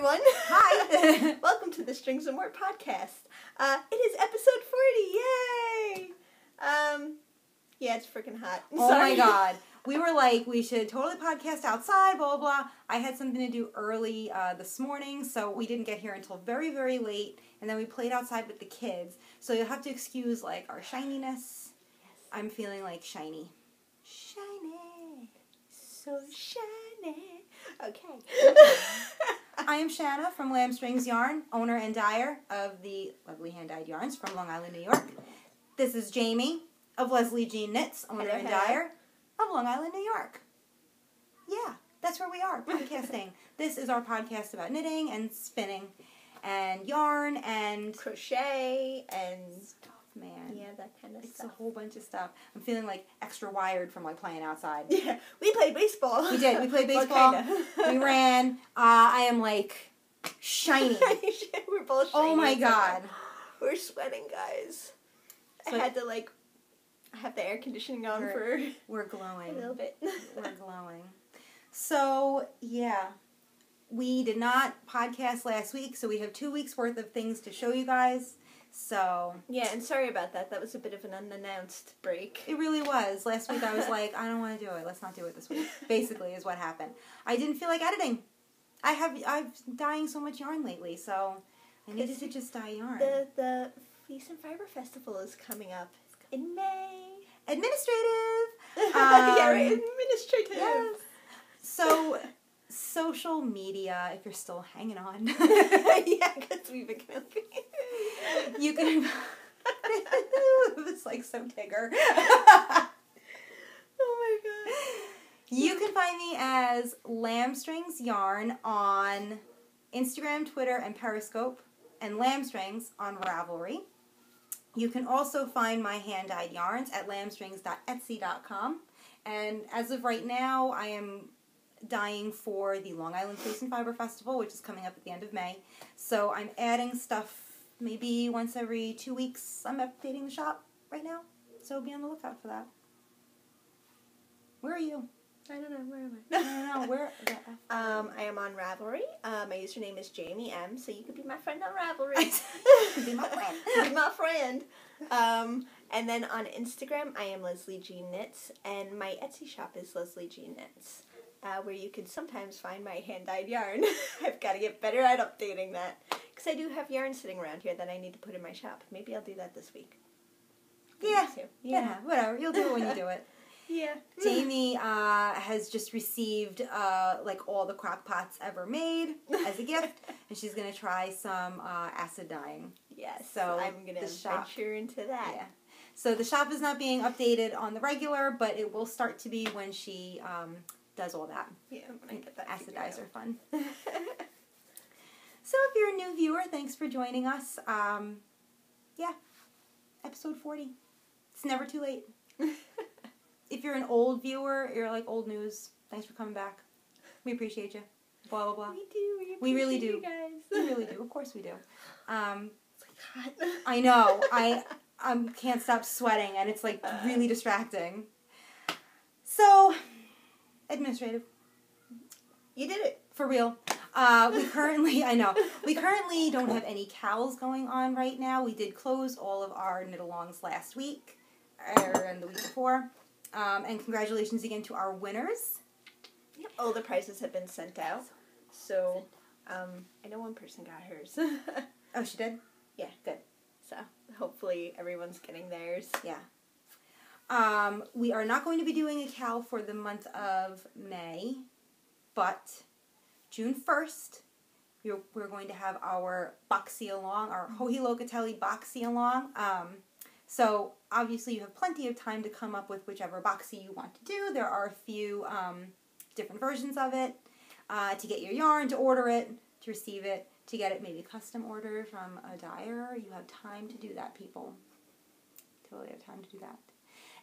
everyone. Hi. Welcome to the Strings and More podcast. It is episode 40. Yay! Yeah, it's freaking hot. Oh my god. We were like, we should totally podcast outside, blah, blah, blah. I had something to do early this morning, so we didn't get here until very, very late. And then we played outside with the kids. So you'll have to excuse, like, our shininess. Yes. I'm feeling, like, shiny. Shiny. So shiny. Okay. I am Shanna from Lambstrings Yarn, owner and dyer of the lovely hand-dyed yarns from Long Island, New York. This is Jaymie of LeslieJeanKnits, owner and dyer of Long Island, New York. Yeah, that's where we are, podcasting. This is our podcast about knitting and spinning and yarn and crochet and stuff, man. Yeah, that kind of stuff. It's a whole bunch of stuff. I'm feeling like extra wired from like playing outside. Yeah, we played baseball. We did. We played baseball. Well, we ran. I am like shiny. We're both shiny. Oh my god. We're sweating, guys. So I had to like have the air conditioning on we're glowing. A little bit. We're glowing. So, yeah. We did not podcast last week, so we have 2 weeks worth of things to show you guys. So... Yeah, and sorry about that. That was a bit of an unannounced break. It really was. Last week I was like, I don't want to do it. Let's not do it this week. Basically is what happened. I didn't feel like editing. I've dyeing so much yarn lately, so I needed to just dye yarn. The Fleece and Fiber Festival is coming up in May. Administrative! Yeah, right, administrative. Yes. So... social media, if you're still hanging on. Yeah, because we've been you can... It's like so Tigger. Oh my god. You can find me as Lambstrings Yarn on Instagram, Twitter, and Periscope, and Lambstrings on Ravelry. You can also find my hand-dyed yarns at lambstrings.etsy.com. And as of right now, I am dyeing for the Long Island Fleece and Fiber Festival, which is coming up at the end of May. So I'm adding stuff maybe once every 2 weeks. I'm updating the shop right now, so be on the lookout for that. Where are you? I don't know. Where am I? I don't know. Where? I am on Ravelry. My username is JaymieM, so you could be my friend on Ravelry. Be my friend. Be my friend. And then on Instagram, I am LeslieJeanKnits, and my Etsy shop is LeslieJeanKnits. Where you can sometimes find my hand-dyed yarn. I've got to get better at updating that. Because I do have yarn sitting around here that I need to put in my shop. Maybe I'll do that this week. Yeah, whatever. You'll do it when you do it. Yeah. Jaymie has just received like all the crock pots ever made as a gift. And she's going to try some acid dyeing. Yes, so I'm going to venture into that. Yeah. So the shop is not being updated on the regular, but it will start to be when she... does all that. Yeah, I get that. Acid dyes are fun. So if you're a new viewer, thanks for joining us. Yeah, episode 40. It's never too late. If you're an old viewer, you're like old news, thanks for coming back. We appreciate you. Blah, blah, blah. We do. We really do. You guys. We really do. Of course we do. It's like hot. I know. I can't stop sweating, and it's like really distracting. So... administrative. You did it. For real. We currently don't have any cows going on right now. We did close all of our knit-alongs last week, and the week before. And congratulations again to our winners. Yep. All the prizes have been sent out. So, I know one person got hers. Oh, she did? Yeah, good. So, hopefully everyone's getting theirs. Yeah. We are not going to be doing a cow for the month of May, but June 1st, we're going to have our boxy-along, our Hohi Locatelli boxy-along. So, obviously, you have plenty of time to come up with whichever boxy you want to do. There are a few different versions of it to get your yarn, to order it, to receive it, to get it maybe custom ordered from a dyer. You have time to do that, people. Totally have time to do that.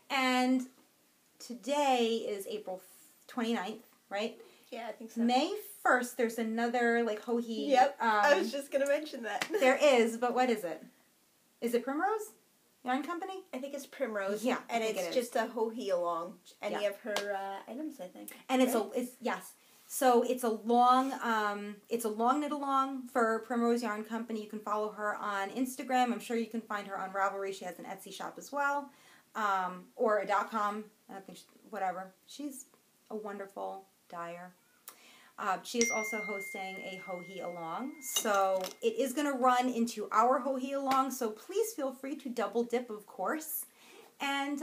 And today is April 29th, right? Yeah, I think so. May 1st, there's another, like, Hohi. Yep, I was just going to mention that. There is, but what is it? Is it Primrose Yarn Company? I think it's Primrose. Yeah, and it's just a Hohi along. Any of her items, I think. And it's yes. So it's a long knit along for Primrose Yarn Company. You can follow her on Instagram. I'm sure you can find her on Ravelry. She has an Etsy shop as well, or a .com. I don't think whatever. She's a wonderful dyer. She is also hosting a Ho-He Along. So it is going to run into our Ho-He Along. So please feel free to double dip, of course, and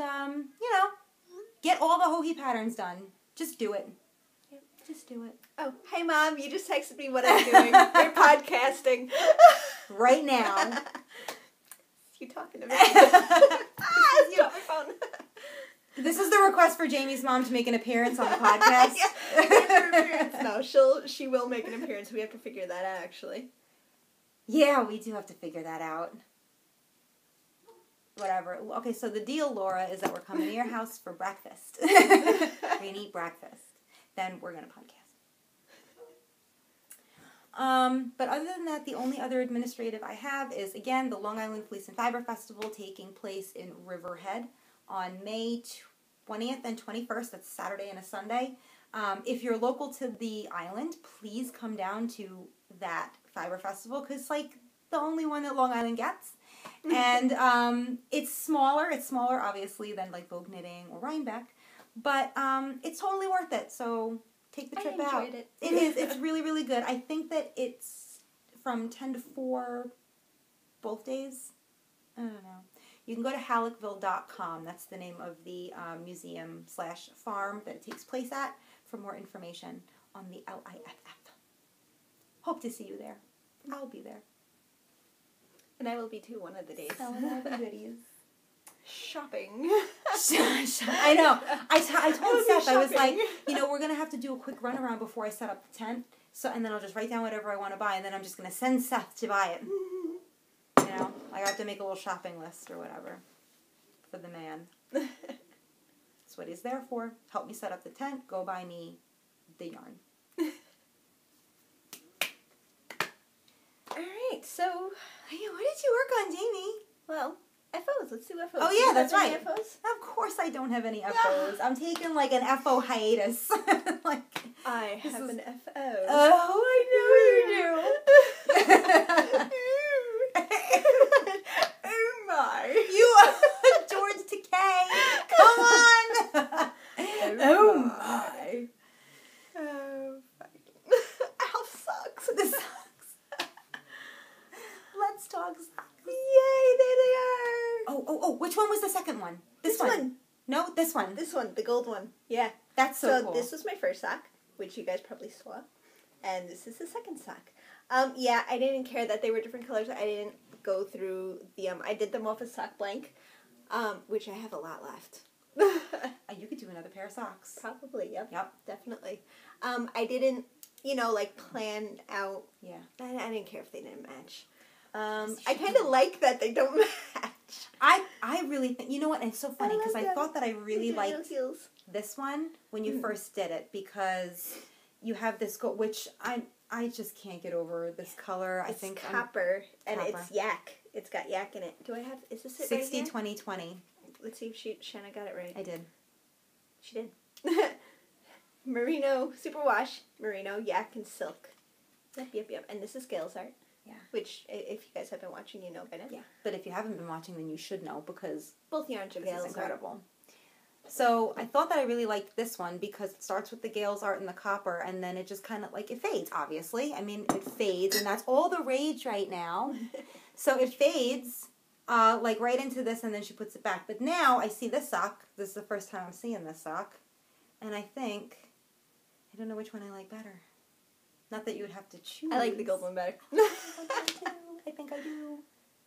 get all the Ho-He patterns done. Just do it. Just do it. Oh, hey Mom, you just texted me what I'm doing. You're podcasting. Right now. You talking to me? You got my phone. This is the request for Jaymie's mom to make an appearance on the podcast. No, she will make an appearance. We have to figure that out, actually. Yeah, we do have to figure that out. Whatever. Okay, so the deal, Laura, is that we're coming to your house for breakfast. We're going to eat breakfast. Then we're going to podcast. But other than that, the only other administrative I have is, again, the Long Island Fleece and Fiber Festival taking place in Riverhead on May 20th and 21st. That's Saturday and a Sunday. If you're local to the island, please come down to that Fiber Festival because, like, the only one that Long Island gets. And it's smaller. It's smaller, obviously, than, like, Vogue Knitting or Rhinebeck. But it's totally worth it, so take the trip out. I enjoyed it. It is. It's really, really good. I think that it's from 10 to 4 both days. I don't know. You can go to halleckville.com. That's the name of the museum/farm that it takes place at for more information on the LIFF. Hope to see you there. I'll be there. And I will be too one of the days. Selling all the goodies. Shopping. I know. I told Seth, I was like, we're going to have to do a quick runaround before I set up the tent. And then I'll just write down whatever I want to buy, and then I'm just going to send Seth to buy it. I have to make a little shopping list or whatever for the man. That's what he's there for. Help me set up the tent. Go buy me the yarn. All right, so... Hey, what did you work on, Jaymie? Well... FOs. Let's do FOs. Oh, yeah, that's right. FOs? Of course I don't have any FOs. I'm taking, like, an FO hiatus. I have an FO. Oh, I know you do. Oh, my. You are George Takei. Come on. Oh, my. Oh, fuck. Ow, socks. The socks. Let's talk socks. Yay, there they are. Oh, which one was the second one? This one. No, this one. This one, the gold one. Yeah. That's so cool. This was my first sock, which you guys probably saw. And this is the second sock. Yeah, I didn't care that they were different colors. I didn't go through the, I did them off a sock blank, which I have a lot left. You could do another pair of socks. Probably, yep. Yep. Definitely. I didn't, plan out. Yeah. I didn't care if they didn't match. I kind of like that they don't match. I really think, you know what, and it's so funny because I thought that I really liked heels. This one when you first did it because you have this gold, which I just can't get over this color. It's copper, and it's yak. It's got yak in it. Is this it 60, right 20, 20. Let's see if Shanna got it right. I did. She did. Merino, superwash, merino, yak, and silk. Yep. And this is Gail's art. Yeah. Which, if you guys have been watching, you know by now. Yeah. But if you haven't been watching, then you should know because both yarns are Gail's incredible. Art. So I thought that I really liked this one because it starts with the Gail's art and the copper, and then it just kind of, it fades, obviously. I mean, it fades, and that's all the rage right now. So it fades, right into this, and then she puts it back. But now I see this sock. This is the first time I'm seeing this sock. And I don't know which one I like better. Not that you would have to choose. I like the gold one better. I think I do.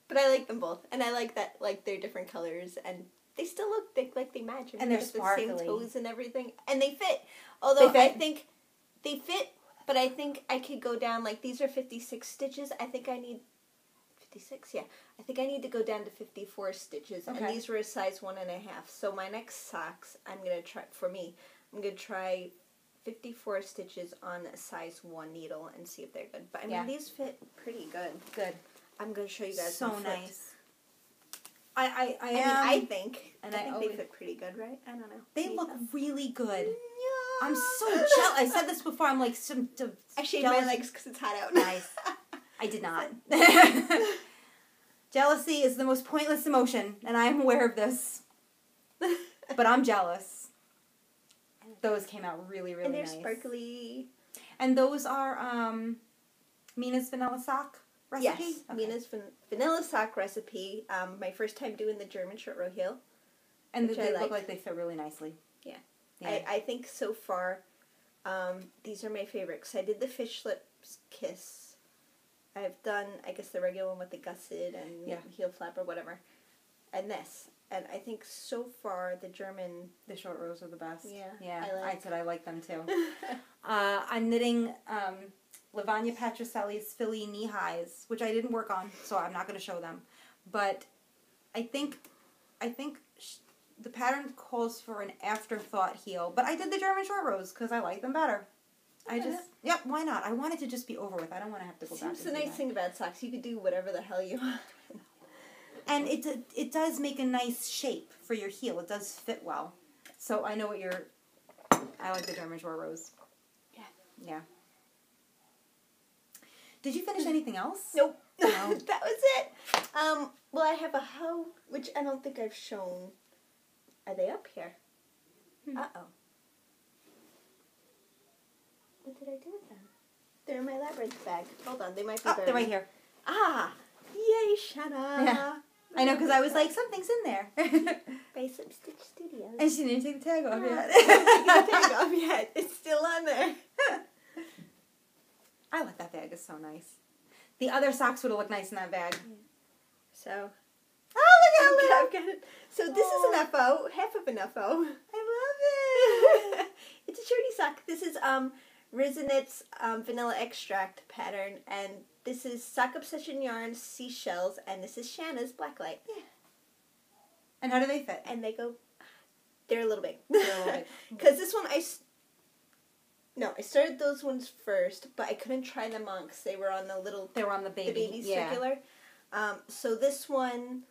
But I like them both. And I like that, they're different colors, and they still look like they match. And they're sparkly. The same toes and everything. And they fit. Although I think they fit, but I think I could go down, these are 56 stitches. I think I need 56, yeah. I think I need to go down to 54 stitches. Okay. And these were a size 1.5. So my next socks, I'm going to try 54 stitches on a size 1 needle and see if they're good. But I mean, these fit pretty good. Good. I'm going to show you guys. So nice. I think they fit pretty good, right? I don't know. They look really good. Yeah. I'm so jealous. I said this before. I'm like I shaved my legs because it's hot out. Nice. I did not. Jealousy is the most pointless emotion, and I am aware of this. But I'm jealous. Those came out really, really nice. And they're sparkly. And those are Mina's vanilla sock recipe? Yes, okay. Mina's vanilla sock recipe. My first time doing the German short row heel. And they look like they fit really nicely. Yeah. I think so far, these are my favorites. I did the fish lips kiss. I've done, I guess, the regular one with the gusset and heel flap or whatever. And this. And I think so far the short rows are the best. Yeah. Yeah. I said I like them too. I'm knitting Lavanya Patricelli's Philly knee highs, which I didn't work on, so I'm not going to show them. But I think the pattern calls for an afterthought heel, but I did the German short rows because I like them better. Why not? I want it to just be over with. I don't want to have to go back. That's the nice thing about socks. You can do whatever the hell you want. And it does make a nice shape for your heel. It does fit well. So I know I like the German short rows. Yeah. Yeah. Did you finish anything else? Nope. No. That was it. Well, I have a hoe, which I don't think I've shown. Are they up here? Uh-oh. What did I do with them? They're in my labyrinth bag. Hold on, they might be they're right here. Ah! Yay, Shanna! Yeah. I know, because I was like, something's in there. By Some Stitch Studios. And she didn't take the tag off yet. Take the tag off yet. It's still on there. I like that bag. It's so nice. The other socks would have looked nice in that bag. Yeah. So. Oh, look I've got it. So this is an FO. Half of an FO. I love it. It's a shorty sock. This is RizzaKnits vanilla extract pattern, and this is Sock Obsession yarn seashells, and this is Shanna's blacklight. Yeah. And how do they fit? And they're a little big. They're a little big. Because this one I started those ones first, but I couldn't try them on because they were on the little. They were on the baby circular. So this one,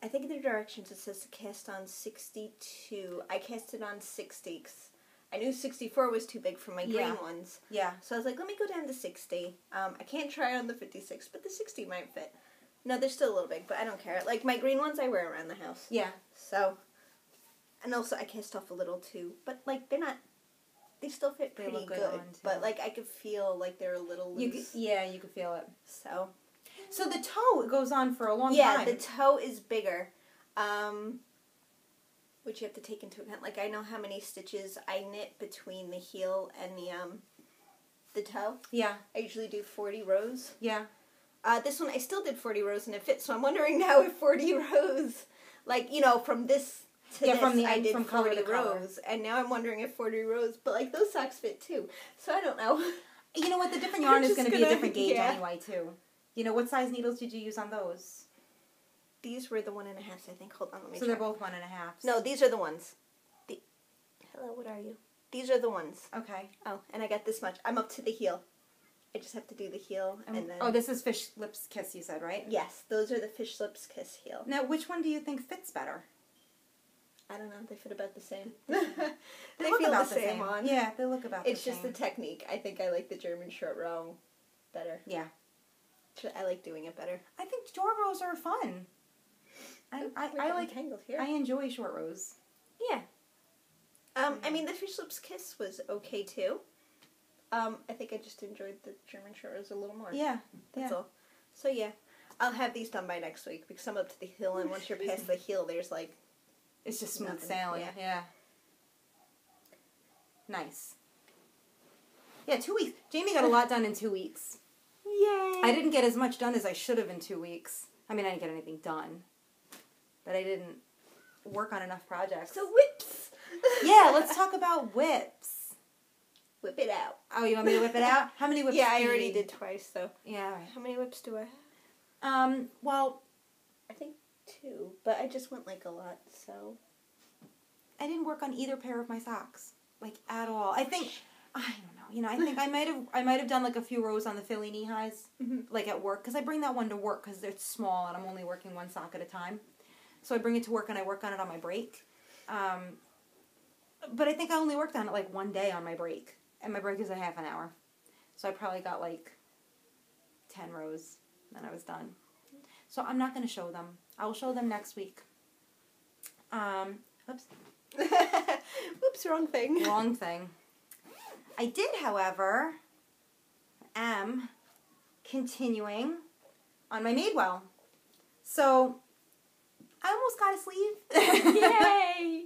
I think in the directions it says to cast on 62. I cast it on 60 'cause I knew 64 was too big for my green ones. Yeah. So I was like, let me go down to 60. I can't try on the 56, but the 60 might fit. No, they're still a little big, but I don't care. Like, my green ones I wear around the house. Yeah. So, and also I cast off a little too. But, like, they still fit pretty good. But, like, I could feel like they're a little loose. You could feel it. So the toe goes on for a long time. Yeah, the toe is bigger. Which you have to take into account. Like, I know how many stitches I knit between the heel and the toe. Yeah. I usually do 40 rows. Yeah. This one, I still did 40 rows and it fits, so I'm wondering now if 40 rows, like, from this to this, I did from 40 rows, and now I'm wondering if 40 rows, but, like, those socks fit, too. So I don't know. You know what? The different yarn is going to be a different gauge anyway, too. What size needles did you use on those? These were the 1.5s, I think. Hold on, let me So check. they're both 1.5s. No, these are the ones. Hello, what are you? These are the ones. Okay. Oh, and I got this much. I'm up to the heel. I just have to do the heel, and then... Oh, this is Fish Lips Kiss, you said, right? Yes, those are the Fish Lips Kiss heel. Now, which one do you think fits better? I don't know. They fit about the same. They look feel about the same on. Yeah, they look about the same. It's just the technique. I think I like the German short row better. Yeah. I like doing it better. I think short rows are fun. I like tangled here. I enjoy short rows. Yeah. I mean, the Fish Lips Kiss was okay, too. I think I just enjoyed the German short rows a little more. Yeah. That's all. So, yeah. I'll have these done by next week because I'm up to the heel, and once you're past the heel, there's, like... It's just smooth sailing. Yeah. Nice. Yeah, 2 weeks. Jaymie got a lot done in 2 weeks. Yay! I didn't get as much done as I should have in 2 weeks. I mean, I didn't get anything done. But I didn't work on enough projects. So whips! Yeah, let's talk about whips. Whip it out. Oh, you want me to whip it out? How many whips do I already did twice, so. Yeah, all right. How many whips do I have? Well... I think 2, but I just went, like, a lot, so. I didn't work on either pair of my socks. Like, at all. I think... I don't know. I think I might have done, like, a few rows on the Philly knee highs, like, at work. Because I bring that one to work because it's small and I'm only working one sock at a time. So I bring it to work and I work on it on my break. But I think I only worked on it like one day on my break. And my break is a half an hour. So I probably got like 10 rows. Then I was done. So I'm not going to show them. I will show them next week. Oops. Oops, wrong thing. Wrong thing. I did, however, am continuing on my Madewell. So I almost got a sleeve. Yay!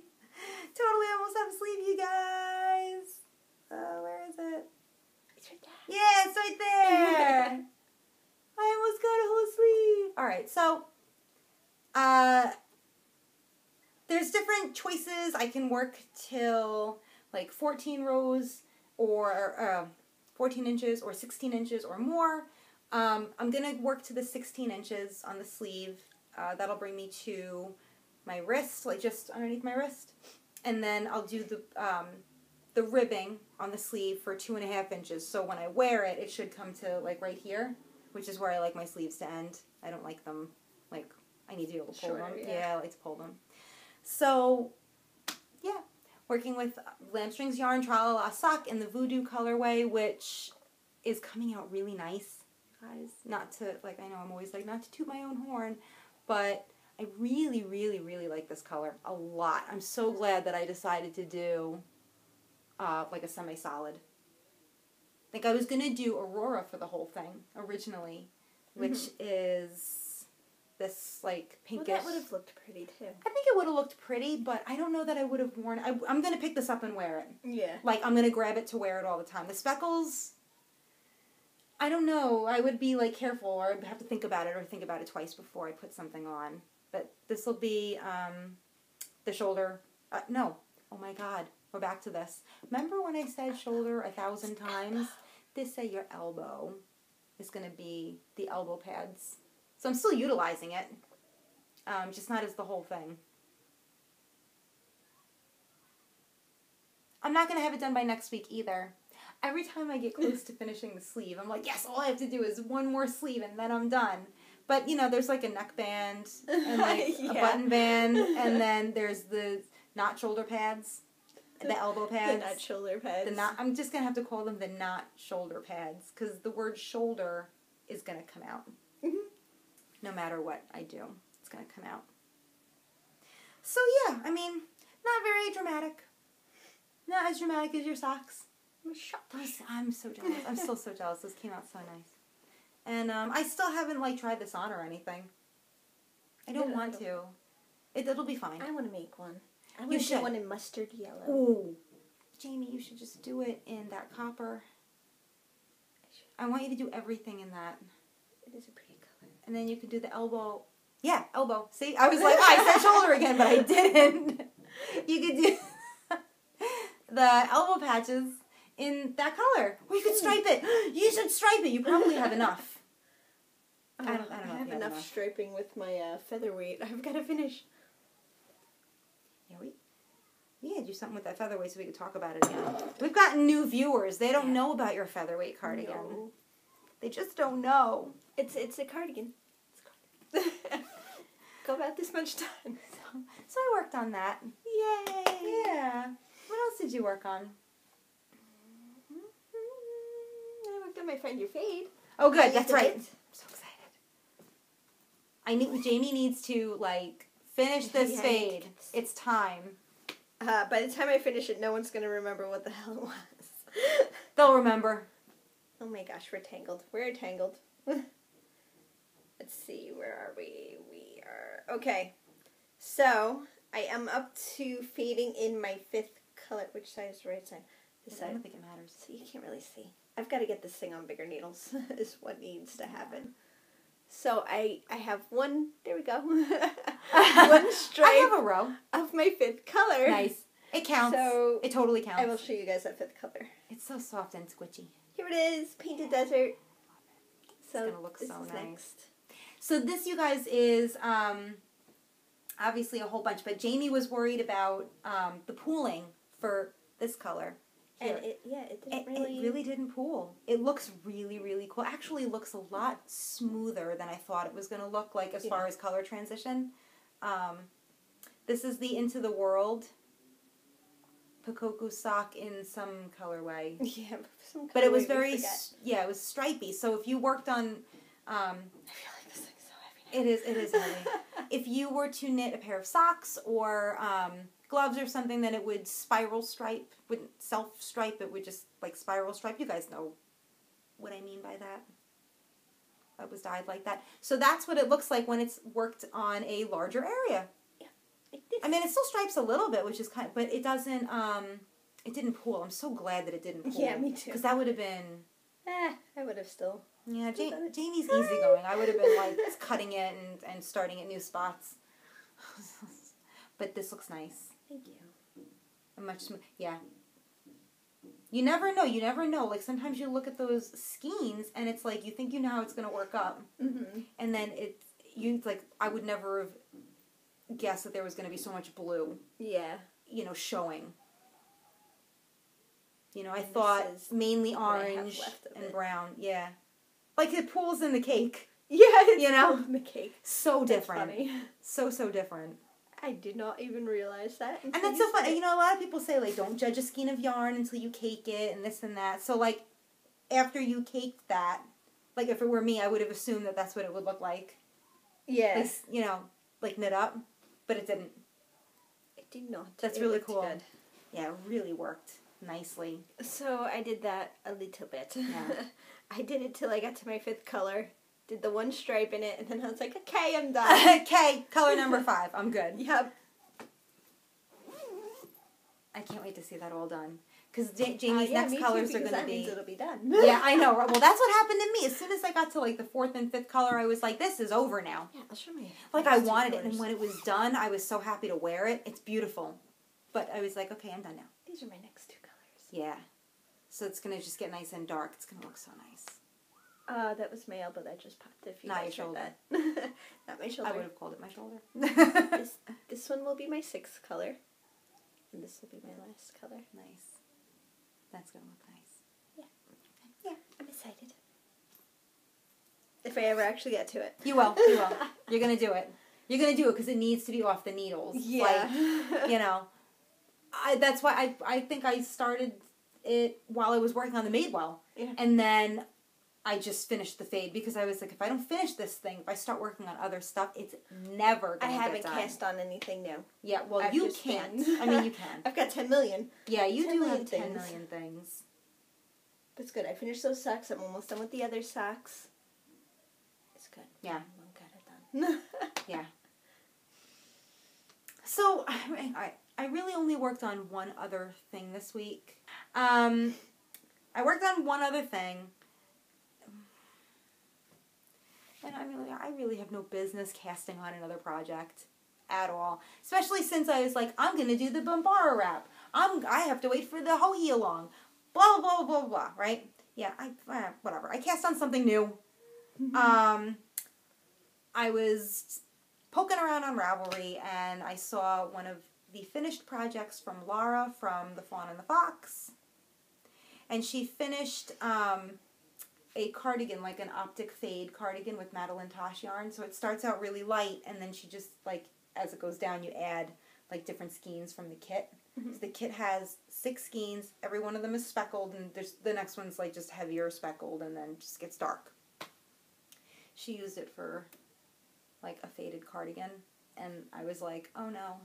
Totally almost have a sleeve, you guys. Where is it? It's right there. Yeah, it's right there. I almost got a whole sleeve. All right, so there's different choices. I can work till like 14 rows or 14 inches or 16 inches or more. I'm going to work to the 16 inches on the sleeve. That'll bring me to my wrist, like just underneath my wrist. And then I'll do the ribbing on the sleeve for 2.5 inches. So when I wear it, it should come to like right here, which is where I like my sleeves to end. I don't like them, like, I need to be able to pull them. Yeah, I like to pull them. So, yeah, working with Lambstrings yarn, Tralala sock in the Voodoo colorway, which is coming out really nice, guys. Not to, like, I know I'm always like, not to toot my own horn, but I really, really, really like this color a lot. I'm so glad that I decided to do, like, a semi-solid. I think I was going to do Aurora for the whole thing, originally, which is this, like, pinkish. Well, that would have looked pretty, too. I think it would have looked pretty, but I don't know that I would have worn it. I'm going to pick this up and wear it. Yeah. Like, I'm going to grab it to wear it all the time. The speckles, I don't know. I would be, like, careful, or I'd have to think about it, or think about it twice before I put something on. But this will be the shoulder. No. Oh, my God. We're back to this. Remember when I said shoulder 1,000 times? This say your elbow is going to be the elbow pads. So I'm still utilizing it, just not as the whole thing. I'm not going to have it done by next week either. Every time I get close to finishing the sleeve, I'm like, yes, all I have to do is one more sleeve and then I'm done. But, you know, there's like a neck band and like a button band, and then there's the not shoulder pads, the elbow pads. The not shoulder pads. I'm just going to have to call them the not shoulder pads, because the word shoulder is going to come out. No matter what I do, it's going to come out. So yeah, I mean, not very dramatic. Not as dramatic as your socks. I'm so jealous. I'm still so jealous. Those came out so nice. And I still haven't like tried this on or anything. I don't want to. It'll be fine. I want to make one. I want to do one in mustard yellow. Ooh. Jaymie, you should just do it in that copper. I want you to do everything in that. It is a pretty color. And then you could do the elbow. Yeah, elbow. See? I was like, oh, I said shoulder again, but I didn't. You could do the elbow patches in that color. Or you could stripe it. You should stripe it. You probably have enough. I don't know I have enough striping with my featherweight. I've got to finish. Yeah, we gotta do something with that featherweight so we can talk about it again. We've gotten new viewers. They don't know about your featherweight cardigan. No. They just don't know. It's a cardigan. It's a cardigan. Go about this much time. So I worked on that. Yay! Yeah. What else did you work on? I worked on my Find Your Fade. Oh, good. That's right. I'm so excited. Jaymie needs to, like, finish this fade. It's time. By the time I finish it, no one's going to remember what the hell it was. They'll remember. Oh my gosh, we're tangled. We're tangled. Let's see, where are we? We are... Okay. So, I am up to fading in my 5th color. Which side is the right side? This side. I don't think it matters. So you can't really see. I've got to get this thing on bigger needles, is what needs to happen. So I have one, there we go, one stripe I have a row of my 5th color. Nice. It counts. So it totally counts. I will show you guys that 5th color. It's so soft and squishy. Here it is, Painted Desert. So it's going to look so nice. Next. So this, you guys, is obviously a whole bunch, but Jaymie was worried about the pooling for this color. Here. And it really didn't pool. It looks really, really cool. Actually looks a lot smoother than I thought it was going to look like as far as color transition. This is the Into the World Pikoko sock in some colorway. Yeah, some colorway. But it was very, yeah, it was stripy. So if you worked on, I feel like this thing's so heavy. it is heavy. If you were to knit a pair of socks or gloves or something, then it would spiral stripe, wouldn't self stripe. It would just like spiral stripe. You guys know what I mean by that. It was dyed like that. So that's what it looks like when it's worked on a larger area. Yeah, like this. I mean, it still stripes a little bit, which is kind of, but it doesn't, it didn't pool. I'm so glad that it didn't pool. Yeah, me too. Because that would have been... I would have still... Yeah, Jaymie's easygoing. I would have been, like, cutting it and starting at new spots. But this looks nice. Thank you. Yeah. You never know. You never know. Like, sometimes you look at those skeins, and it's like, you think you know how it's going to work up. Mm-hmm. And then it's like, I would never have guessed that there was going to be so much blue. Yeah. You know, showing. You know, I thought mainly orange and brown. Yeah. Like it pools in the cake. Yeah, it's you know? in the cake. So different. That's funny. So different. I did not even realize that. And that's so funny. You know, a lot of people say, like, don't judge a skein of yarn until you cake it and this and that. So, like, after you cake that, like, if it were me, I would have assumed that that's what it would look like. Yeah. Like, you know, like knit up. But it didn't. It did not. That's really cool. Good. Yeah, it really worked nicely. So I did that a little bit. Yeah. I did it till I got to my 5th color. Did the one stripe in it, and then I was like, okay, I'm done. Okay, color number 5. I'm good. Yep. I can't wait to see that all done. Because Jaymie's next colors are going to be... it'll be done. Yeah, I know. Well, that's what happened to me. As soon as I got to, like, the 4th and 5th color, I was like, this is over now. Yeah, I'll show me. Like, I wanted it, and when it was done, I was so happy to wear it. It's beautiful. But I was like, okay, I'm done now. These are my next 2 colors. Yeah. So it's going to just get nice and dark. It's going to look so nice. That was my elbow that just popped. If you Not guys your heard shoulder. That. Not my shoulder. I would have called it my shoulder. This one will be my 6th color. And this will be my last color. Nice. That's going to look nice. Yeah. Yeah, I'm excited. If I ever actually get to it. You will. You will. You're going to do it. You're going to do it because it needs to be off the needles. Yeah. Like, you know. That's why I think I started it while I was working on the Madewell. Yeah. And then I just finished the fade because I was like, if I don't finish this thing, if I start working on other stuff, it's never going to get done. I haven't cast on anything new. Yeah, well, you can't. I mean, you can. I've got 10 million. Yeah, you do have 10 million things. That's good. I finished those socks. I'm almost done with the other socks. It's good. Yeah. I'm kind of done. Yeah. So, I really only worked on one other thing this week. I worked on one other thing. And I really have no business casting on another project at all. Especially since I was like, I'm going to do the Bombara wrap. I have to wait for the Hohi along. Blah, blah, blah, blah, blah, right? Yeah, whatever. I cast on something new. Mm-hmm. I was poking around on Ravelry, and I saw one of the finished projects from Lara from The Fawn and the Fox. And she finished a cardigan, like an optic fade cardigan with Madewell Tosh yarn. So it starts out really light, and then she just, like, as it goes down, you add, like, different skeins from the kit. Mm-hmm. So the kit has 6 skeins. Every one of them is speckled, and the next one's, like, just heavier speckled, and then just gets dark. She used it for, like, a faded cardigan, and I was like, oh, no.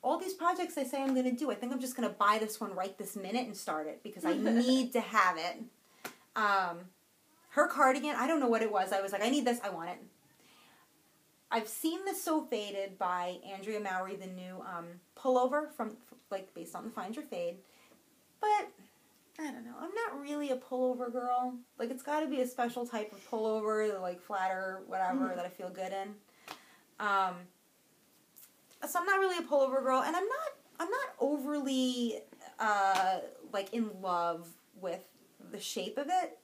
All these projects I say I'm going to do, I think I'm just going to buy this one right this minute and start it, because I need to have it. Her cardigan, I don't know what it was. I was like, I need this, I want it. I've seen the So Faded by Andrea Mowry, the new pullover from, like, based on the Find Your Fade. But, I don't know. I'm not really a pullover girl. Like, it's got to be a special type of pullover, like, flatter, whatever, that I feel good in. So I'm not really a pullover girl, and I'm not overly, like, in love with the shape of it.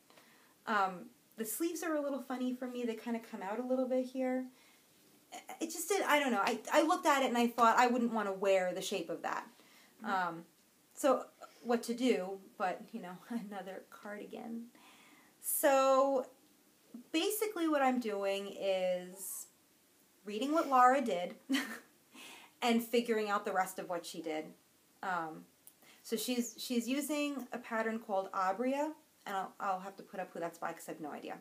The sleeves are a little funny for me. They kind of come out a little bit here. It just did, I don't know. I looked at it and I thought I wouldn't want to wear the shape of that. So what to do, but, you know, another cardigan. So basically what I'm doing is reading what Lara did and figuring out the rest of what she did. So she's using a pattern called Abria, and I'll have to put up who that's by because I have no idea.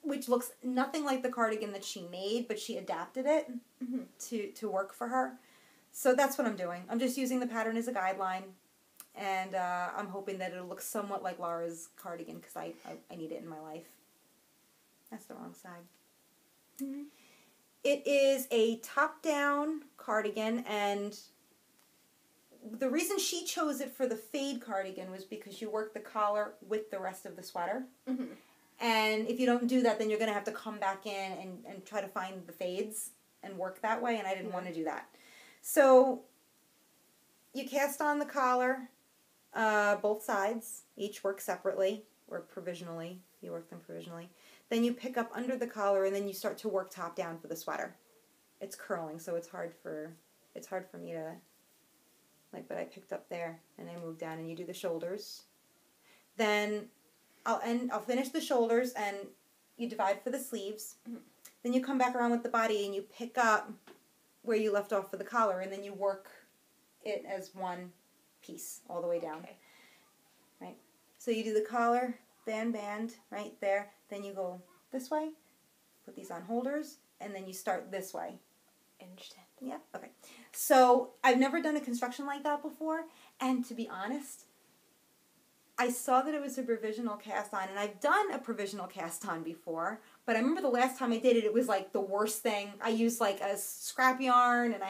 Which looks nothing like the cardigan that she made, but she adapted it to work for her. So that's what I'm doing. I'm just using the pattern as a guideline, and I'm hoping that it'll look somewhat like Laura's cardigan because I need it in my life. That's the wrong side. Mm-hmm. It is a top-down cardigan, and the reason she chose it for the fade cardigan was because you work the collar with the rest of the sweater. Mm-hmm. And if you don't do that, then you're going to have to come back in and try to find the fades and work that way, and I didn't want to do that. So you cast on the collar, both sides. Each work separately or provisionally. You work them provisionally. Then you pick up under the collar, and then you start to work top down for the sweater. It's curling, so it's hard for me to, like, but I picked up there, and I moved down, and you do the shoulders. Then I'll finish the shoulders, and you divide for the sleeves. Mm-hmm. Then you come back around with the body, and you pick up where you left off for the collar, and then you work it as one piece all the way down. Okay. Right? So you do the collar, band, right there. Then you go this way, put these on holders, and then you start this way. Understand. Yeah? Okay. So I've never done a construction like that before, and to be honest, I saw that it was a provisional cast on, and I've done a provisional cast on before, but I remember the last time I did it, it was like the worst thing. I used like a scrap yarn, and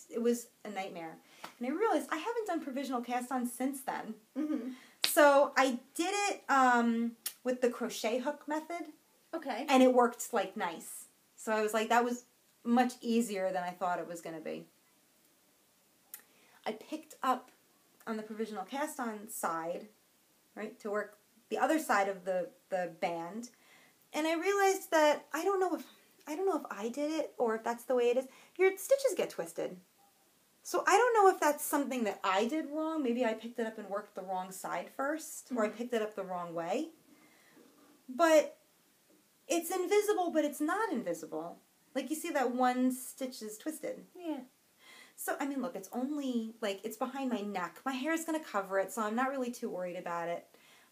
it was a nightmare. And I realized I haven't done provisional cast on since then. Mm-hmm. So I did it with the crochet hook method. Okay. And it worked like nice. So I was like, that was much easier than I thought it was going to be. I picked up on the provisional cast on side, right, to work the other side of the band, and I realized that I don't know if I did it or if that's the way it is. Your stitches get twisted. So I don't know if that's something that I did wrong. Maybe I picked it up and worked the wrong side first, or I picked it up the wrong way. But it's invisible, but it's not invisible. Like, you see that one stitch is twisted. Yeah. So, I mean, look, it's only, like, it's behind my neck. My hair is going to cover it, so I'm not really too worried about it.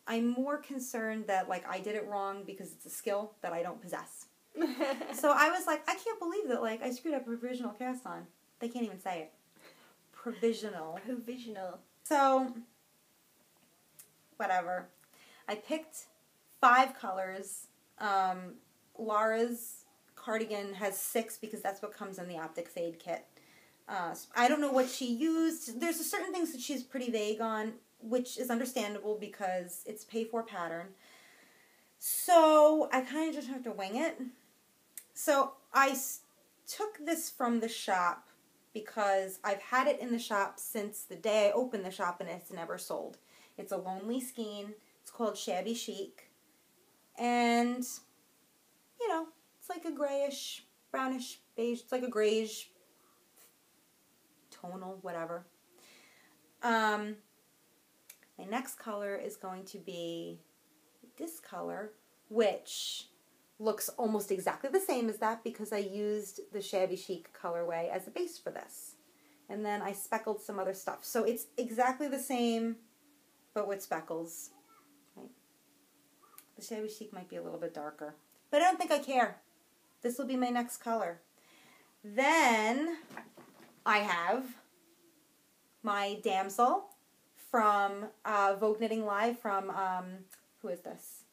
I'm more concerned that, like, I did it wrong because it's a skill that I don't possess. So I was like, I can't believe that, like, I screwed up a provisional cast on. They can't even say it. Provisional. So, whatever. I picked 5 colors. Laura's cardigan has 6 because that's what comes in the Optic Fade kit. I don't know what she used. There's certain things that she's pretty vague on, which is understandable because it's pay-for pattern. So I kind of just have to wing it. So I took this from the shop because I've had it in the shop since the day I opened the shop, and it's never sold. It's a Lonely Skein. It's called Shabby Chic. And, you know, it's like a grayish, brownish, beige. It's like a grayish, tonal, whatever. My next color is going to be this color, which looks almost exactly the same as that because I used the Shabby Chic colorway as a base for this. And then I speckled some other stuff. So it's exactly the same, but with speckles. Right. The Shabby Chic might be a little bit darker. But I don't think I care. This will be my next color. Then I have my damsel from Vogue Knitting Live from, who is this?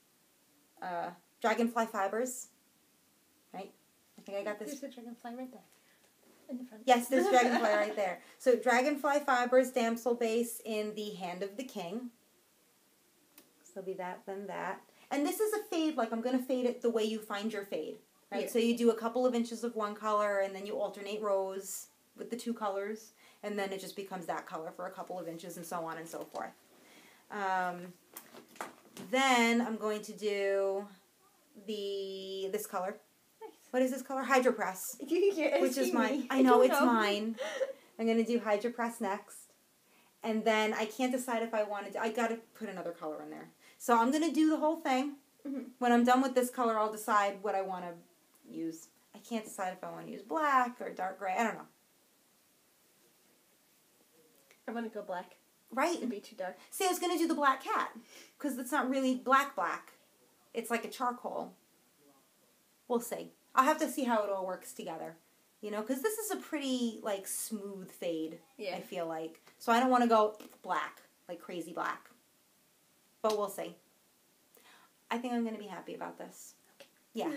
Dragonfly Fibers. Right? I think I got this. There's a dragonfly right there. In the front. Yes, there's dragonfly right there. So Dragonfly Fibers damsel base in the Hand of the King. So it'll be that, then that. And this is a fade, like I'm going to fade it the way you find your fade. Right? Yeah. So you do a couple of inches of one color, and then you alternate rows with the 2 colors, and then it just becomes that color for a couple of inches, and so on and so forth. Then I'm going to do this color. Nice. What is this color? Hydro Press. Which is mine. I know, it's mine. I'm going to do Hydro Press next. And then I can't decide if I want to. I got to put another color in there. So I'm going to do the whole thing. Mm-hmm. When I'm done with this color, I'll decide what I want to use. I can't decide if I want to use black or dark gray. I don't know. I want to go black. Right. It'd be too dark. See, I was going to do the black cat because it's not really black. It's like a charcoal. We'll see. I'll have to see how it all works together. You know, because this is a pretty, like, smooth fade, Yeah. I feel like. So I don't want to go black, like crazy black. But we'll see. I think I'm going to be happy about this. Okay. Yeah.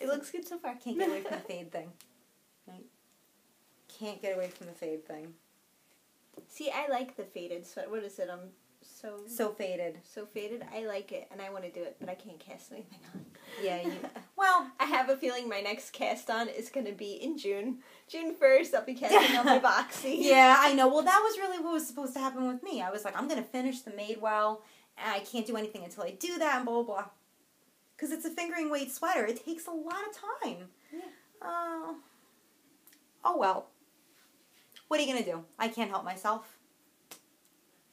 It looks good so far. Can't get away from the fade thing. Right? Can't get away from the fade thing. See, I like the faded sweater. What is it? So faded. So faded. I like it, and I want to do it, but I can't cast anything on. Yeah. Well, I have a feeling my next cast on is going to be in June. June 1st, I'll be casting on my boxy. Yeah, I know. Well, that was really what was supposed to happen with me. I was like, I'm going to finish the Madewell, and I can't do anything until I do that, and blah, blah, blah. Because it's a fingering weight sweater. It takes a lot of time. Yeah. Oh, well. What are you going to do? I can't help myself.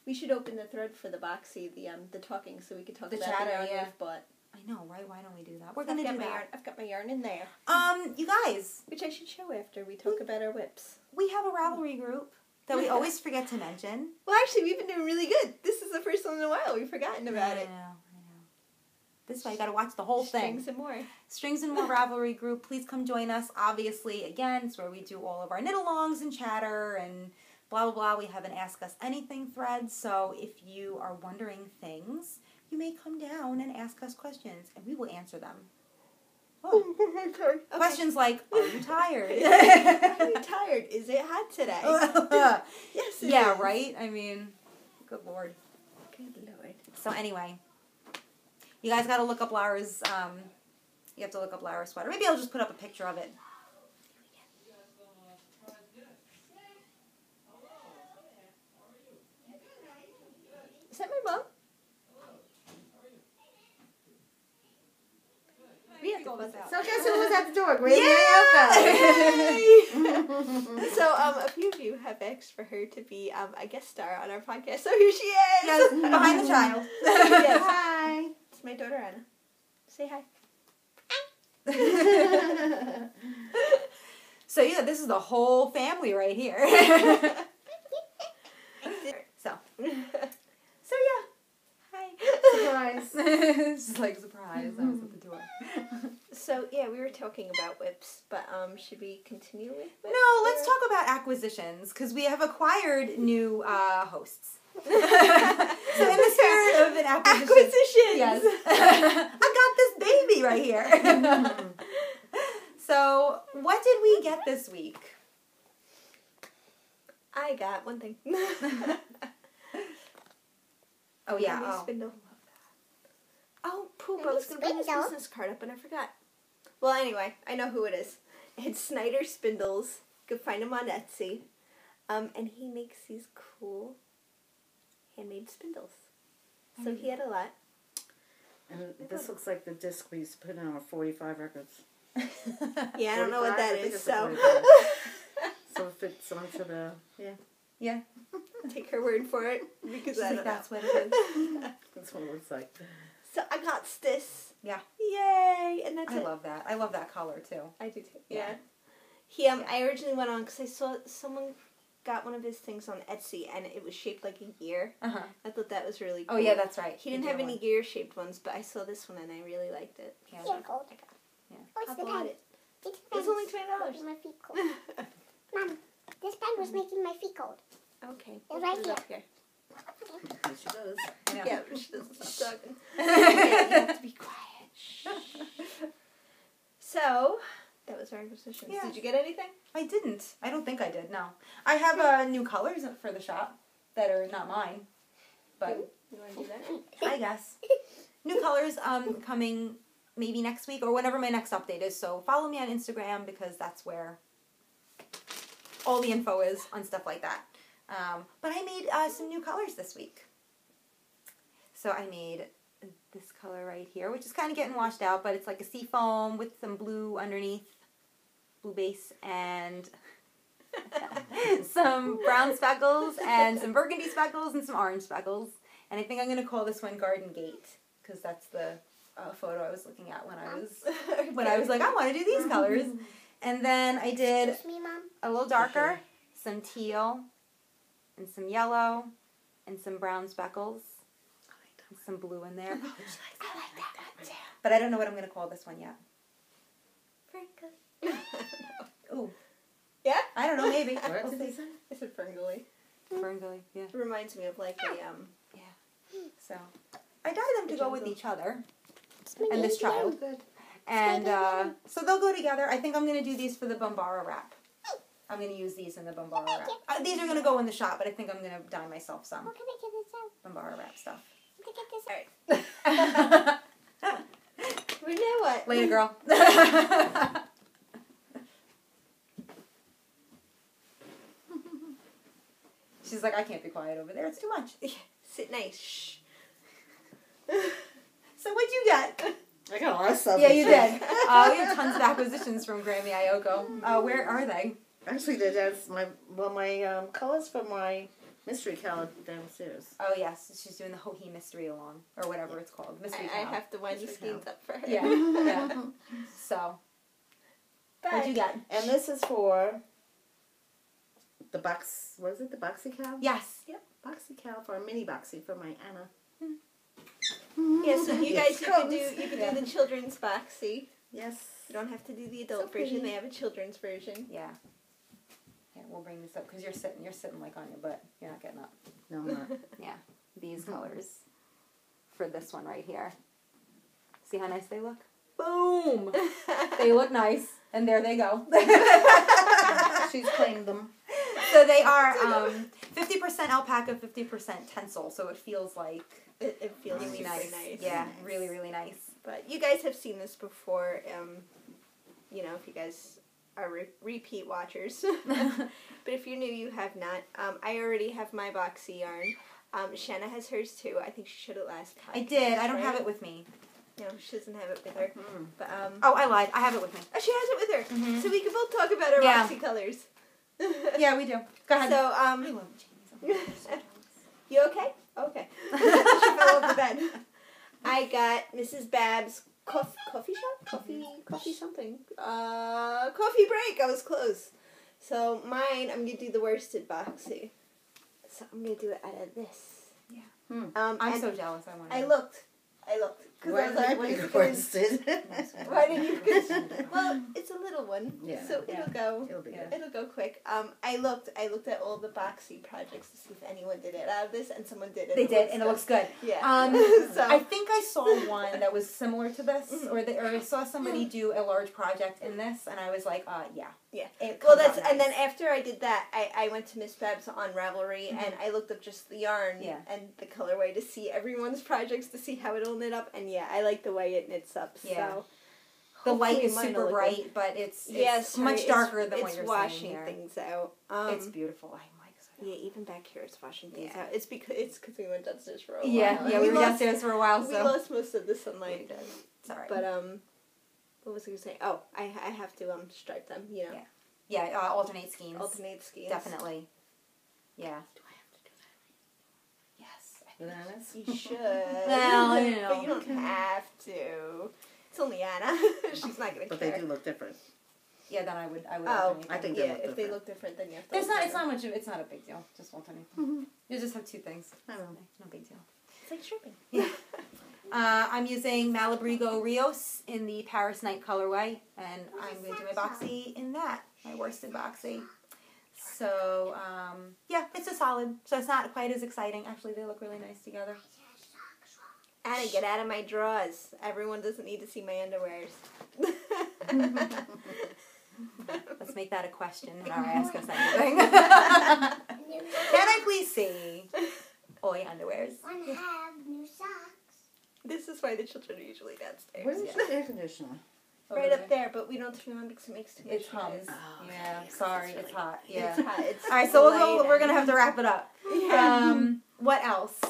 We should open the thread for the boxy, the talking, so we could talk The about chatter, the yarn yeah. we've bought. I know, right? Why don't we do that? We're going to do that. I've got my yarn in there. You guys. Which I should show after we talk about our whips. We have a Ravelry group that we always forget to mention. Well, actually, we've been doing really good. This is the first one in a while. We've forgotten about it. I know. This is why you got to watch the whole thing. Strings and more. Strings and More Ravelry group. Please come join us. Obviously, again, it's where we do all of our knit-alongs and chatter and blah, blah, blah. We have an Ask Us Anything thread. So if you are wondering things, you may come down and ask us questions, and we will answer them. Oh. Okay. Questions like, are you tired? Are you tired? Is it hot today? Yes, it yeah, is. right? I mean, good Lord. Good Lord. So anyway, you guys got to look up Laura's, you have to look up Laura's sweater. Maybe I'll just put up a picture of it. Is that my mom? We have to close out. So guess who was at the door? Yay! So a few of you have asked for her to be a guest star on our podcast. So here she is. Yes, behind the child. Yes. Hi. It's my daughter Anna. Say hi. So yeah, this is the whole family right here. So yeah. Hi. Surprise. She's like, surprise, I was at the door. So yeah, we were talking about whips, but should we continue with whips? No, let's talk about acquisitions, because we have acquired new hosts. So in the spirit of an acquisition. Yes. I got this baby right here. So, what did we get this week? I got one thing. Oh, yeah. Jaymie Oh. Spindle. Oh, poop. I was going to bring this Spindle? business card up and I forgot. Well, anyway, I know who it is. It's Snyder Spindles. You can find him on Etsy. And he makes these cool handmade spindles. So he had a lot. And this looks like the disc we used to put in our 45 records. Yeah, I don't know what 45? that I think is, it's a so 45. So it fits onto the, Yeah. take her word for it. Because She's I like, don't that's know. what it is. that's what it looks like. So I got this. Yeah. Yay! And that's I it. love that. I love that color, too. I do too. Yeah. Yeah. He I originally went on because I saw someone got one of his things on Etsy and it was shaped like a year. Uh-huh. I thought that was really cool. Oh, yeah, that's right. He didn't You have did any one. gear shaped ones, but I saw this one and I really liked it. Yeah. Yeah. cold. Yeah. What's I the bought pen? it. It's It was only $20. My feet cold. Mom, this pen was making my feet cold. Okay. They're right put it up here. Here she goes. I know. Yeah, but she doesn't stop talking. Yeah, you have to be quiet. Shh. So, that was our acquisitions. Yeah. Did you get anything? I didn't. I don't think I did, no. I have new colors for the shop that are not mine. But You want to do that? I guess. New colors coming maybe next week or whenever my next update is. So follow me on Instagram because that's where all the info is on stuff like that. But I made some new colors this week. So I made this color right here, which is kind of getting washed out, but it's like a sea foam with some blue underneath, blue base, and some brown speckles, and some burgundy speckles, and some orange speckles. And I think I'm going to call this one Garden Gate, because that's the photo I was looking at when I was like, I want to do these colors. And then I did Excuse me, Mom. a little darker, some teal, and some yellow, and some brown speckles, and some blue in there. I like that one too. But I don't know what I'm going to call this one yet. Frankly. Ooh. Yeah? I don't know, maybe. What We'll did see. he say? I said Ferngully. Ferngully, yeah. It reminds me of like a So, I dye them to go with each other It's my and this name. child. And so they'll go together. I think I'm going to do these for the Bombara wrap. I'm going to use these in the Bombara wrap. These are going to go in the shop, but I think I'm going to dye myself some How can I get this out? Bombara wrap stuff. How can I get this out? We know what. Later, girl. She's like, I can't be quiet over there. It's too much. Sit nice. Shh. So what'd you get? I got a lot of stuff. Yeah, you did. We have tons of acquisitions from Grammy Ioko. Where are they? Actually, that's my colors for my mystery cow downstairs. Oh, yes. She's doing the Hohi Mystery Along, or whatever it's called. Mystery I Cow. have to wind the Mystery skeins up for her. Yeah. Yeah. So, what'd you get? And this is for the box. What is it? The boxy cow? Yes. Yep. Boxy cow for a mini boxy for my Anna. Yeah, so you guys, Yes. you could do the children's boxy. Yes. You don't have to do the adult So pretty. version. They have a children's version. Yeah. Yeah, we'll bring this up because you're sitting like on your butt. You're not getting up. No, I'm not. Yeah. These colors for this one right here. See how nice they look? Boom! They look nice. And there they go. She's claimed them. So they are 50% alpaca, 50% tencel. So it feels like It feels really super nice. nice. Yeah, really, really nice. But you guys have seen this before. You know, if you guys are repeat watchers. But if you're new, you have not. I already have my boxy yarn. Shanna has hers too. I think she showed it last time. I did. I don't have it with me. No, she doesn't have it with her. Mm. But Oh, I lied. I have it with me. oh, she has it with her. Mhm. So we can both talk about our Yeah. boxy colors. Yeah, we do. Go ahead. So I love Jaymie's. you okay? Okay. She fell off the bed. I got Mrs. Babs' coffee shop? Coffee something. Coffee break. I was close. So mine, I'm going to do the worsted boxy. So I'm going to do it out of this. Yeah. I'm I'm so jealous. I want to. I looked. Because I was like, what are you going Why didn't you? Well, it's a little one, Yeah. so it'll go. It'll be Yeah. good. It'll go quick. I looked at all the boxy projects to see if anyone did it out of this, and someone did it. They did, and it looks good. Yeah. So I so think I saw one that was similar to this, or I saw somebody do a large project in this, and I was like, yeah. Yeah. It well, comes that's out and then nice. after I did that, I went to Miss Babs on Ravelry, and I looked up just the yarn Yeah. and the colorway to see everyone's projects to see how it all knit up, and yeah, I like the way it knits up. Yeah. So The light hopefully is mine will super look bright, good. but it's Yes, much it's- darker than what it's you're washing seeing here. things out. It's beautiful. I'm like, so Yeah, even back here it's washing things Yeah. out. It's because we went downstairs for a while. yeah, and we were lost, downstairs for a while, We so lost most of the sunlight. it's alright. But what was I gonna say? Oh, I have to stripe them. You know, Yeah, alternate schemes. alternate skeins. Definitely. Yeah. Do I have to do that? Yes. Bananas? You should. Well, you know. But you don't have to. It's only Anna. She's not gonna But care. they do look different. Yeah, then I would Oh, alternate I them. think yeah. they look If they different. look different, then you have to. It's not. alternate It's them. not much. It's not a big deal. Just alternate them. You just have two things. I know. No big deal. It's like stripping. Yeah. I'm using Malabrigo Rios in the Paris Night colorway, and I'm going to do my boxy in that, my worsted boxy. So, yeah, it's a solid. So it's not quite as exciting. Actually, they look really nice together. Anna, get out of my drawers. Everyone doesn't need to see my underwears. Let's make that a question when I ask us anything. Can I please see all your underwears? Want to have new socks? This is why the children are usually downstairs. Where's the air conditioner? Right up there, but we don't turn on because it makes too much It hums. noise. Yeah, sorry, it's hot. Yeah. It's hot. It's All right, so light we're gonna and- have to wrap it up. Yeah. What else?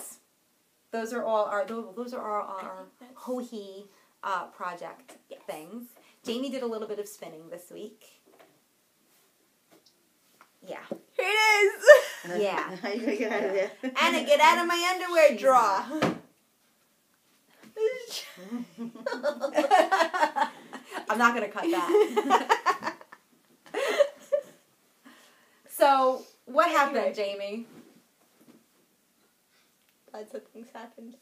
Those are all our Hohi project things. Jaymie did a little bit of spinning this week. Yeah. Here it is. Yeah. How you gonna get out of there? Anna, get out of my underwear drawer. I'm not going to cut that. So, what happened, Jaymie? Lots of things happened.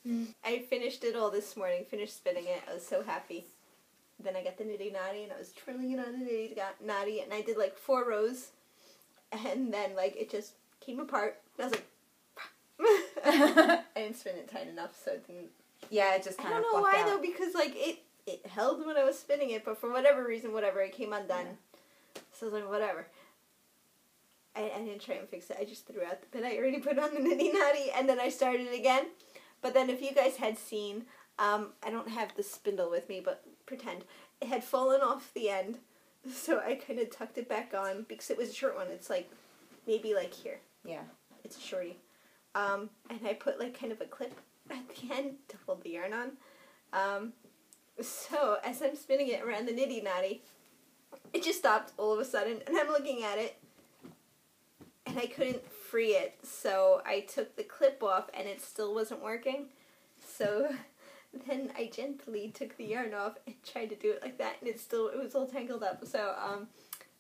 I finished it all this morning, finished spinning it. I was so happy. Then I got the nitty knotty and I was twirling it on the nitty knotty and I did like 4 rows and then like it just came apart. And I was like, I didn't spin it tight enough so it didn't. Yeah, it just kind of I don't know why though, because like it held when I was spinning it, but for whatever reason, it came undone. Yeah. So I was like, whatever. I didn't try and fix it. I just threw out the pin I already put on the nitty knotty and then I started again. But then if you guys had seen, I don't have the spindle with me, but pretend. It had fallen off the end, so I kind of tucked it back on because it was a short one. It's like, maybe like here. Yeah. It's a shorty. And I put like kind of a clip at the end to hold the yarn on. So as I'm spinning it around the nitty knotty, it just stopped all of a sudden, and I'm looking at it, and I couldn't free it, so I took the clip off, and it still wasn't working. So then I gently took the yarn off and tried to do it like that, and it was all tangled up. So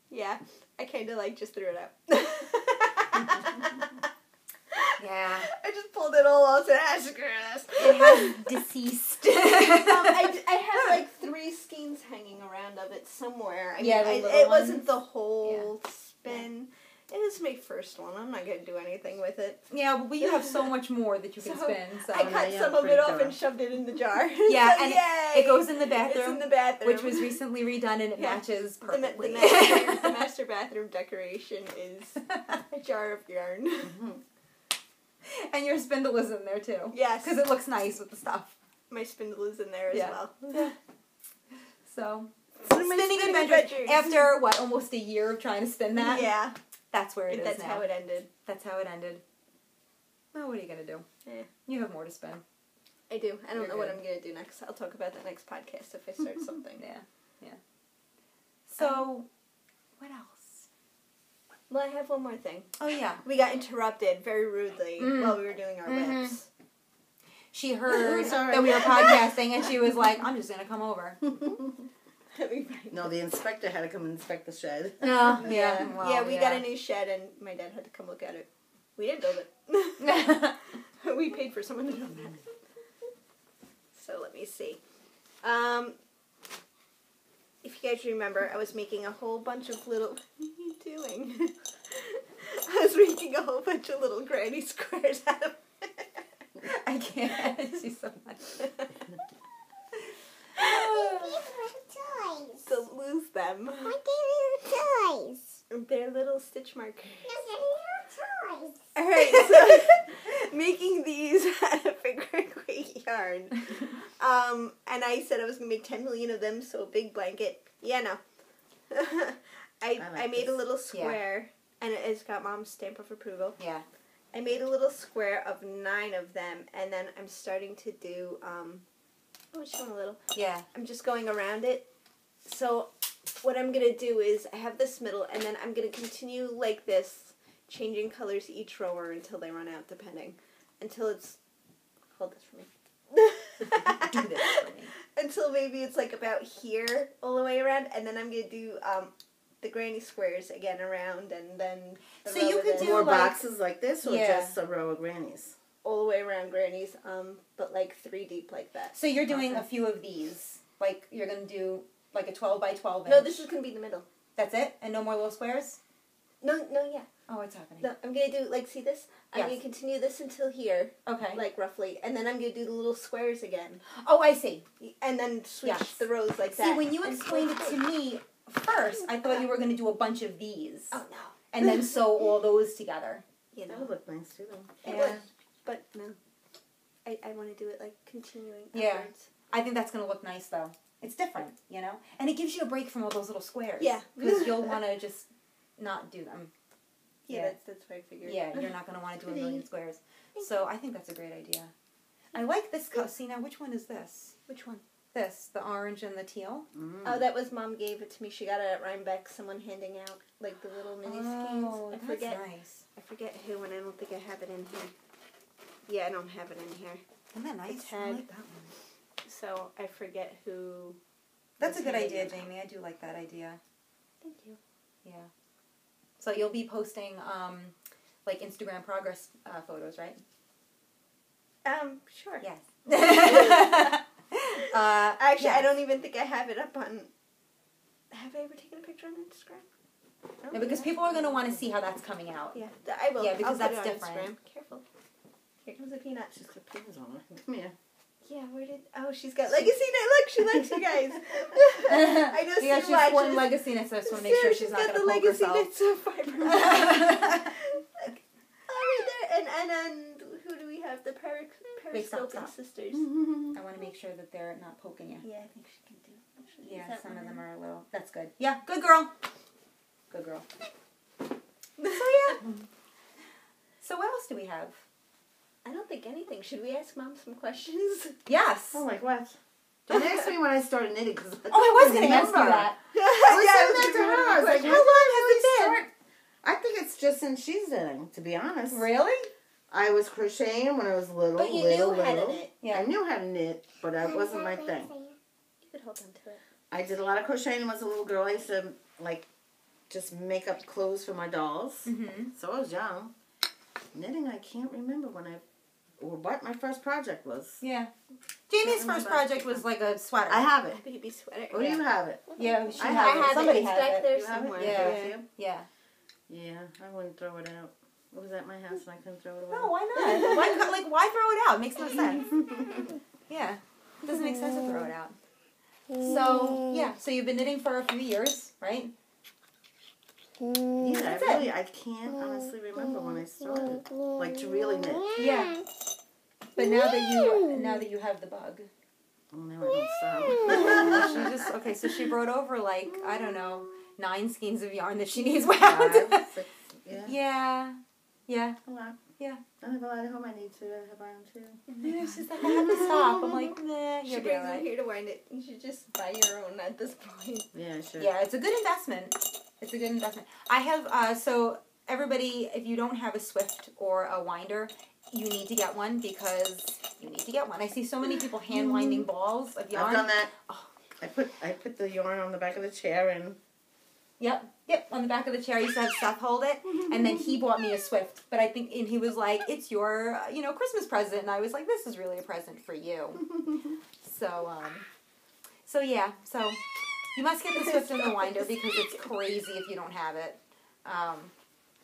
yeah, I kind of like just threw it out. Yeah. I just pulled it all off and screw this. It has deceased. I have like 3 skeins hanging around of it somewhere. I mean, it wasn't the whole spin. It was my first one. I'm not going to do anything with it. Yeah, but you have so much more that you can spin. So. I cut some of it off and shoved it in the jar. Yeah, so, and yay! it goes in the bathroom. It's in the bathroom. Which was recently redone and it matches perfectly. The master bathroom decoration is a jar of yarn. Mm-hmm. And your spindle is in there too. Yes. Because it looks nice with the stuff. My spindle is in there as well. So, spinning adventures. After, what, almost a year of trying to spin that? Yeah. That's where it is That's now. how it ended. That's how it ended. Well, what are you going to do? Yeah. You have more to spin. I do. I don't know what good. I'm going to do next. I'll talk about that next podcast if I start something. Yeah. So, what else? Well, I have one more thing. Oh, yeah. We got interrupted very rudely while we were doing our whips. She heard that we were podcasting, and she was like, I'm just going to come over. No, the inspector had to come and inspect the shed. Yeah. Well, we got a new shed, and my dad had to come look at it. We didn't build it. We paid for someone to build it. So let me see. If you guys remember, I was making a whole bunch of little... What are you doing? I was making a whole bunch of little granny squares out of it. I can't. She's so much. Toys. Don't lose them. Why they're little toys? They're little stitch markers. They're little toys. Alright, so making these out of figure weight yarn. And I said I was going to make 10 million of them, so a big blanket. Yeah, no. I made a little square, and it's got Mom's stamp of approval. Yeah. I made a little square of 9 of them, and then I'm starting to do, oh, it's showing a little. Yeah. I'm just going around it. So what I'm going to do is I have this middle, and then I'm going to continue like this, changing colors each row or until they run out, depending. Until it's... Hold this for me. Do this for me. Until maybe it's like about here all the way around, and then I'm going to do the granny squares again around, and then the So row you of could this. do More like- boxes like this, or Yeah. just a row of grannies? All the way around grannies, but like 3 deep like that. So you're doing a few of these. Like, you're going to do like a 12 by 12 inch. No, this is going to be the middle. That's it? And no more little squares? No, yeah. Oh, it's happening. No, I'm going to do, like, see this? I'm Yes. going to continue this until here, Okay. like, roughly, and then I'm going to do the little squares again. Oh, I see. And then switch Yes. the rows like that. See, when you explained it to me first, I thought you were going to do a bunch of these. Oh, no. And then sew all those together. You That know. would look nice too, though. It Yeah. would, but no. I want to do it, like, continuing Yeah. upwards. I think that's going to look nice, though. It's different, you know? And it gives you a break from all those little squares. Yeah. Because you'll want to just not do them. Yeah, that's what I figured. Yeah, you're not going to want to do a million squares. So I think that's a great idea. I like this color. See, now, which one is this? Which one? This, the orange and the teal. Oh, that was Mom gave it to me. She got it at Rhinebeck. Someone handing out, like, the little mini skeins. Oh, I forget. that's nice. I forget who, and I don't think I have it in here. Yeah, I don't have it in here. Isn't that nice? The I tag. like that one. so I forget who. That's a good was idea, handing them. Jaymie. I do like that idea. Thank you. Yeah. So you'll be posting, like, Instagram progress photos, right? Sure. Yes. Actually, yes. I don't even think I have it up on. Have I ever taken a picture on Instagram? No, because people are going to want to see how that's coming out. Yeah, I will. Yeah, because I'll put that's it on different. Instagram. Careful. Here comes a peanut. She's got peas on her. Come here. Yeah, where did? Oh, she's got Legacy Knit. Look, she likes you guys. I know. Yeah, Sue she's sporting watches. Legacy Knits, so I just want to make sure she's not going to poke herself. She's got the Legacy Knits fiber. Oh, right there. And who do we have? The Periscoping sisters. I want to make sure that they're not poking you. Yeah, I think she can do. Actually, Yeah, some of them are a little. That's good. Yeah, good girl. Good girl. So yeah. So what else do we have? I don't think anything. Should we ask Mom some questions? Yes. Oh, like what? Don't ask me when I started knitting because Oh, I was going to ask you that. I was saying that to her. I was like, how long has it been? I think it's just since she's knitting, to be honest. Really? I was crocheting when I was little. But you little, knew how to little. knit. Yeah. I knew how to knit, but that wasn't my thing. You could hold on to it. I did a lot of crocheting when I was a little girl. I used to, like, just make up clothes for my dolls. Mm-hmm. So I was young. Knitting, I can't remember or what my first project was. Yeah. Jamie's first project was like a sweater. I have it. A baby sweater. Oh, you have it. Yeah, she I has have it. it. Somebody It's has back it. there You have it? somewhere. Yeah. Yeah. Yeah. Yeah, I wouldn't throw it out. It was at my house and I couldn't throw it away. No, why not? Why throw it out? It makes no sense. Yeah. It doesn't make sense to throw it out. So, yeah. So you've been knitting for a few years, right? Yeah, That's I can't honestly remember when I started. Like, to really knit. Yeah. But now that you have the bug. Oh, now I don't stop. So she brought over like, I don't know, 9 skeins of yarn that she needs 5, wound. 6, yeah. Yeah. Yeah. A lot. Yeah. I have a lot at home I need to have iron too. Yeah, she's like, I have to stop. I'm like, nah, She you'll be brings alright. you here to wind it. You should just buy your own at this point. Yeah, I should. Yeah, it's a good investment. It's a good investment. I have, so everybody, if you don't have a Swift or a winder, you need to get one because you need to get one. I see so many people hand winding balls of yarn. I've done that. Oh. I put the yarn on the back of the chair and Yep, on the back of the chair. I used to have Seth hold it, and then he bought me a Swift. But and he was like, it's your, Christmas present. And I was like, this is really a present for you. So yeah. So you must get the Swift and the winder because it's crazy if you don't have it.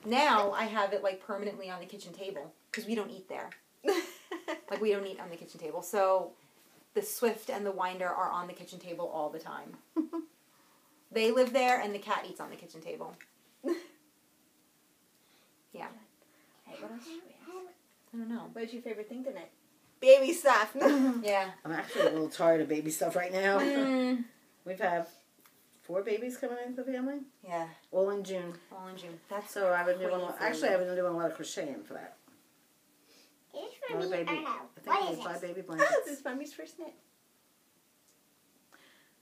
Now I have it like permanently on the kitchen table because we don't eat there. Like we don't eat on the kitchen table. So the Swift and the winder are on the kitchen table all the time. They live there, and the cat eats on the kitchen table. Yeah. Hey, what else should we ask? I don't know. What's your favorite thing to knit? Baby stuff. Yeah. I'm actually a little tired of baby stuff right now. Mm. We've had 4 babies coming into the family, Yeah. all in June. All in June. That's So I've been doing crazy. I've been doing a lot of crocheting for that. Is A this for lot of me or baby. no? I think What I is need 5 this? baby Oh, blankets. this is Mommy's first knit.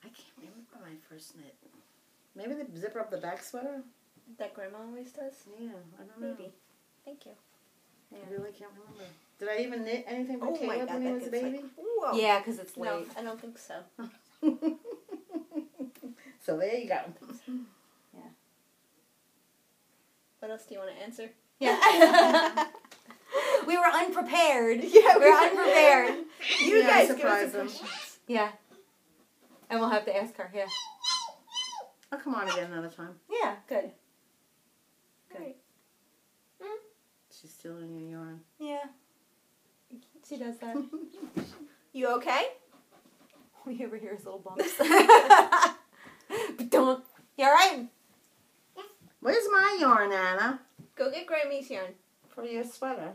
I can't remember my first knit. Maybe the zipper up the back sweater? That Grandma always does. Yeah, I don't know. Maybe. Thank you. I really can't remember. Did I even knit anything for Oh my Caleb God, when he that was a gets baby? like, whoa. Yeah, because it's late. No, I don't think so. So there you go. What else do you want to answer? Yeah. We were unprepared. Yeah, we were unprepared. You Yeah, guys give us surprise some them. questions. Yeah. And we'll have to ask her. Yeah. I'll come on again another time. Yeah. Good. Great. She's still in your yarn. Yeah. She does that. You okay? We ever hear his little bumps. But don't. You all right? Where's my yarn, Anna? Go get Grammy's yarn. For your sweater.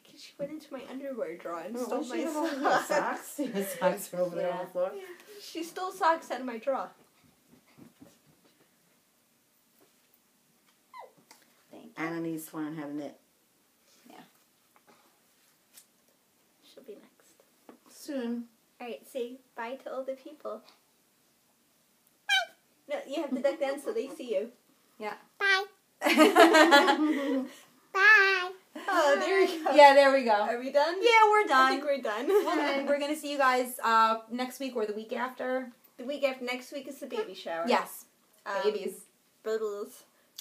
Because she went into my underwear drawer and Oh, stole where's my your little socks. socks? Your socks are over there on Yeah. the floor. She stole socks out of my drawer. Thank you. Anna needs to learn how to knit. She'll be next. Soon. Alright, say bye to all the people. No, you have to duck down so they see you. Yeah. Bye. Bye. Bye. Oh, there we go. Yeah, there we go. Are we done? Yeah, we're I done. think we're done. And we're gonna see you guys next week or the week after. The week after next week is the baby shower. Yes, Babies.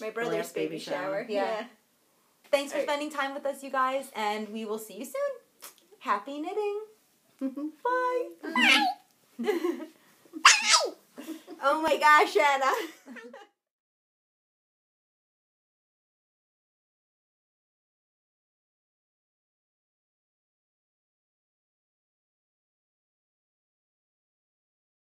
My brother's Last baby baby shower. shower. Yeah. Thanks for Alright. spending time with us, you guys, and we will see you soon. Happy knitting. Bye. Oh my gosh, Anna.